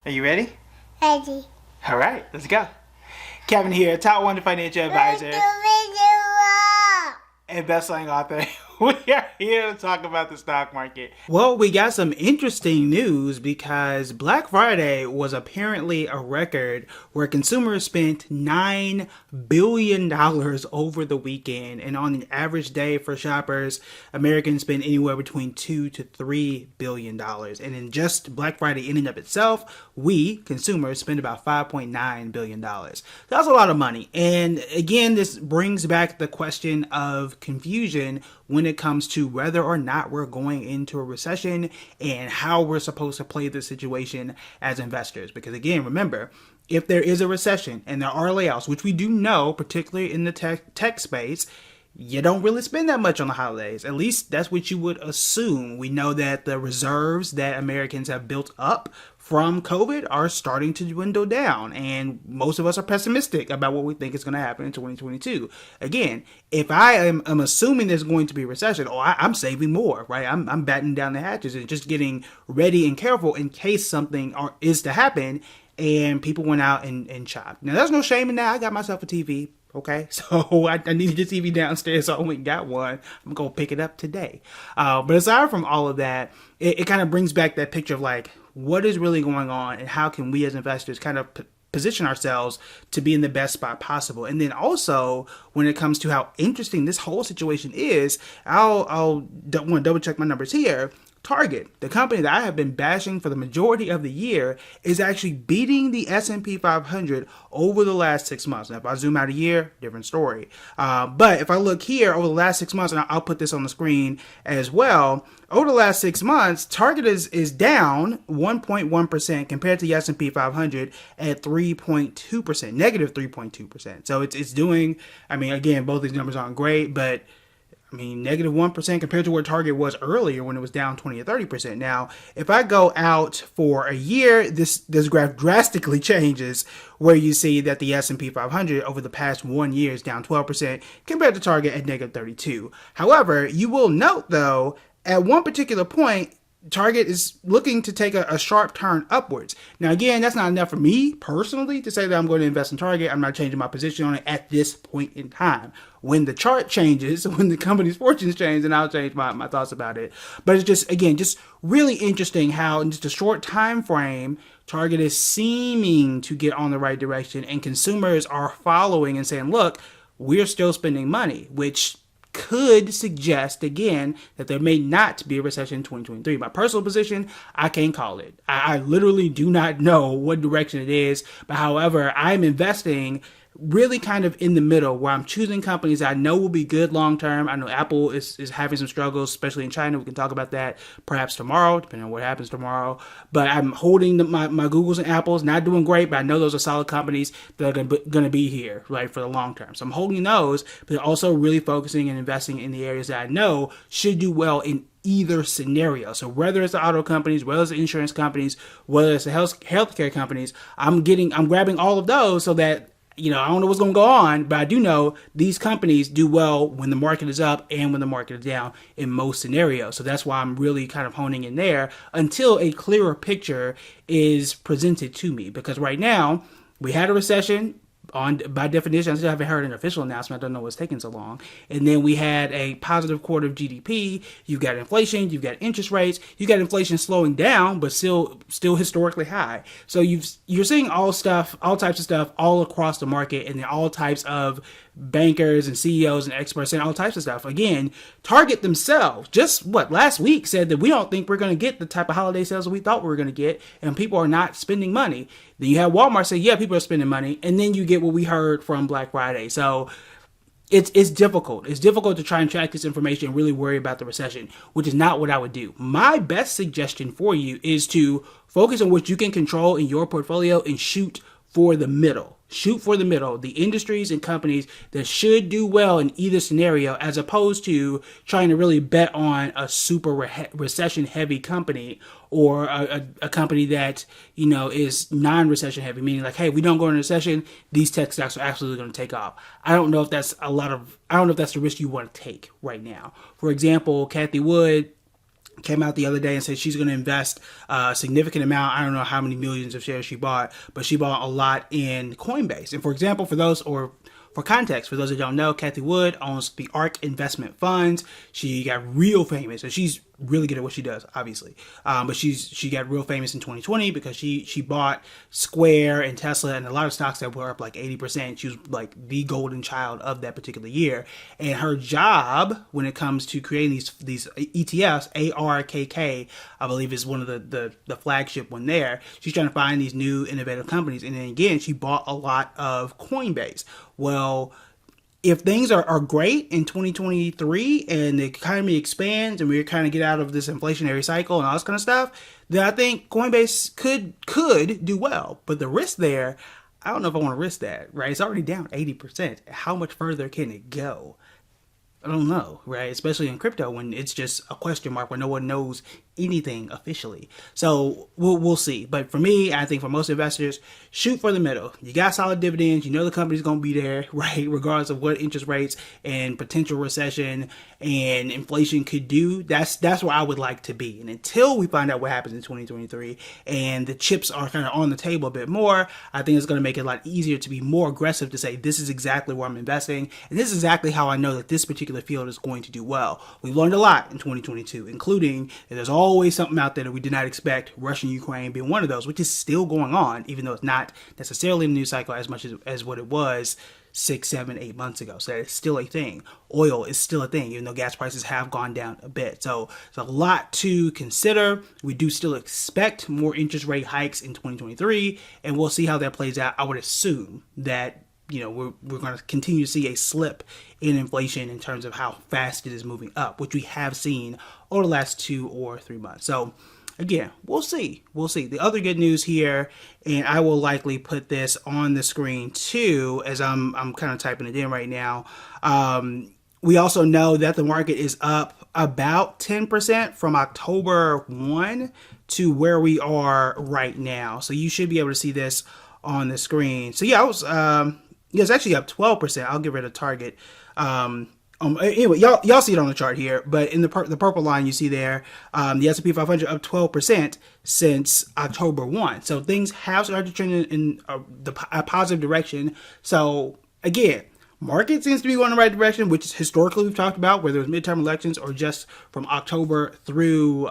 Are you ready? Ready. All right, let's go. Kevin here, top 100 financial advisor and best-selling author. We are here to talk about the stock market. Well, we got some interesting news because Black Friday was apparently a record where consumers spent $9 billion over the weekend. And on an average day for shoppers, Americans spend anywhere between $2 to $3 billion. And in just Black Friday in and of itself, we, consumers, spend about $5.9 billion. That's a lot of money. And again, this brings back the question of confusion when it comes to whether or not we're going into a recession and how we're supposed to play the situation as investors. Because again, remember, if there is a recession and there are layoffs, which we do know, particularly in the tech space, you don't really spend that much on the holidays. At least that's what you would assume. We know that the reserves that Americans have built up from COVID are starting to dwindle down, and most of us are pessimistic about what we think is going to happen in 2022. Again, if I am assuming there's going to be a recession, I'm saving more, right? I'm battening down the hatches and just getting ready and careful in case something is to happen and people went out and shopped. Now, there's no shame in that. I got myself a TV. Okay, so I needed the TV downstairs, so I only got one. I'm going to pick it up today. But aside from all of that, it kind of brings back that picture of like, what is really going on and how can we as investors kind of position ourselves to be in the best spot possible. And then also when it comes to how interesting this whole situation is, I'll want to double check my numbers here. Target, the company that I have been bashing for the majority of the year, is actually beating the S&P 500 over the last 6 months. Now, if I zoom out a year, different story. But if I look here over the last 6 months, and I'll put this on the screen as well, over the last 6 months, Target is down 1.1% compared to the S&P 500 at 3.2%, negative 3.2%. So it's doing, I mean, again, both these numbers aren't great, but I mean, negative 1% compared to where Target was earlier when it was down 20 or 30%. Now, if I go out for a year, this graph drastically changes where you see that the S&P 500 over the past 1 year is down 12% compared to Target at negative 32. However, you will note, though, at one particular point, Target is looking to take a sharp turn upwards. Now, again, that's not enough for me personally to say that I'm going to invest in Target. I'm not changing my position on it at this point in time. When the chart changes, when the company's fortunes change, then I'll change my thoughts about it. But it's just, again, just really interesting how in just a short time frame, Target is seeming to get on the right direction and consumers are following and saying, look, we're still spending money, which could suggest again that there may not be a recession in 2023. My personal position, I can't call it. I literally do not know what direction it is, but however, I'm investing really kind of in the middle where I'm choosing companies I know will be good long term. I know Apple is having some struggles, especially in China. We can talk about that perhaps tomorrow, depending on what happens tomorrow. But I'm holding my Googles and Apples, not doing great, but I know those are solid companies that are going to be here, right, for the long term. So I'm holding those, but also really focusing and investing in the areas that I know should do well in either scenario. So whether it's the auto companies, whether it's the insurance companies, whether it's the healthcare companies, I'm grabbing all of those so that I don't know what's going to go on, but I do know these companies do well when the market is up and when the market is down in most scenarios. So that's why I'm really kind of honing in there until a clearer picture is presented to me. Because right now, we had a recession. By definition, I still haven't heard an official announcement. I don't know what's taking so long. And then we had a positive quarter of GDP. You've got inflation. You've got interest rates. You got inflation slowing down, but still historically high. So you're seeing all types of stuff all across the market, and then all types of bankers and CEOs and experts and all types of stuff. Again, Target themselves just last week said that we don't think we're going to get the type of holiday sales that we thought we were going to get, and people are not spending money. Then you have Walmart say, yeah, people are spending money, and then you get what we heard from Black Friday. So it's difficult. It's difficult to try and track this information and really worry about the recession, which is not what I would do. My best suggestion for you is to focus on what you can control in your portfolio and shoot for the middle. Shoot for the middle, the industries and companies that should do well in either scenario, as opposed to trying to really bet on a super recession heavy company or a company that, is non-recession heavy, meaning like, hey, we don't go into recession, these tech stocks are absolutely going to take off. I don't know if that's the risk you want to take right now. For example, Cathie Wood, came out the other day and said she's going to invest a significant amount. I don't know how many millions of shares she bought, but she bought a lot in Coinbase. And for example, for context, for those that don't know, Cathie Wood owns the ARK Investment Funds. She got real famous, and she's really good at what she does, obviously. But she got real famous in 2020 because she bought Square and Tesla and a lot of stocks that were up like 80%. She was like the golden child of that particular year. And her job when it comes to creating these ETFs, ARKK, I believe is one of the flagship one there. She's trying to find these new innovative companies. And then again, she bought a lot of Coinbase. Well, if things are great in 2023 and the economy expands and we kind of get out of this inflationary cycle and all this kind of stuff, then I think Coinbase could do well. But the risk there, I don't know if I want to risk that, right? It's already down 80%. How much further can it go? I don't know, right? Especially in crypto when it's just a question mark when no one knows anything officially. So we'll see. But for me, I think for most investors, shoot for the middle. You got solid dividends. You know the company's going to be there, right? Regardless of what interest rates and potential recession and inflation could do. That's where I would like to be. And until we find out what happens in 2023 and the chips are kind of on the table a bit more, I think it's going to make it a lot easier to be more aggressive to say, this is exactly where I'm investing. And this is exactly how I know that this particular field is going to do well. We've learned a lot in 2022, including that there's always something out there that we did not expect, Russia and Ukraine being one of those, which is still going on, even though it's not necessarily in the news cycle as much as what it was 6, 7, 8 months ago. So it's still a thing. Oil is still a thing, even though gas prices have gone down a bit. So there's a lot to consider. We do still expect more interest rate hikes in 2023, and we'll see how that plays out. I would assume that we're going to continue to see a slip in inflation in terms of how fast it is moving up, which we have seen over the last 2 or 3 months. So again, we'll see. The other good news here, and I will likely put this on the screen too, as I'm kind of typing it in right now. We also know that the market is up about 10% from October 1 to where we are right now. So you should be able to see this on the screen. So yeah, it's actually up 12%. I'll get rid of target. Anyway, y'all see it on the chart here, but in the purple line you see there, the S&P 500 up 12% since October 1. So things have started to trend in a positive direction. So again, market seems to be going in the right direction, which is historically we've talked about, whether it's midterm elections or just from October through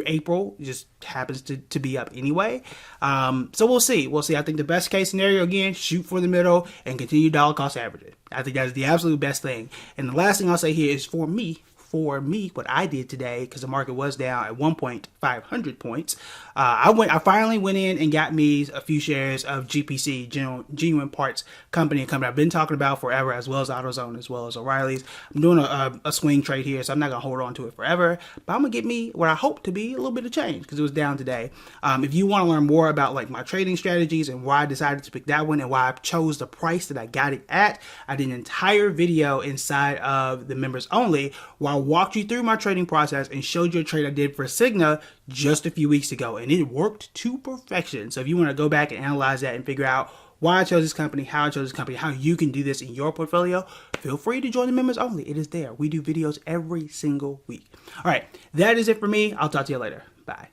April, it just happens to be up anyway. So we'll see. I think the best case scenario, again, shoot for the middle and continue dollar cost averaging. I think that's the absolute best thing. And the last thing I'll say here is for me, what I did today, because the market was down at 1,500 points, I finally went in and got me a few shares of GPC, Genuine Parts Company, a company I've been talking about forever, as well as AutoZone, as well as O'Reilly's. I'm doing a swing trade here, so I'm not going to hold on to it forever, but I'm going to get me what I hope to be a little bit of change, because it was down today. If you want to learn more about like my trading strategies and why I decided to pick that one and why I chose the price that I got it at, I did an entire video inside of the members only where I walked you through my trading process and showed you a trade I did for Cigna just a few weeks ago, and it worked to perfection. So if you want to go back and analyze that and figure out why I chose this company, how I chose this company, how you can do this in your portfolio, feel free to join the members only. It is there. We do videos every single week. All right, that is it for me. I'll talk to you later. Bye.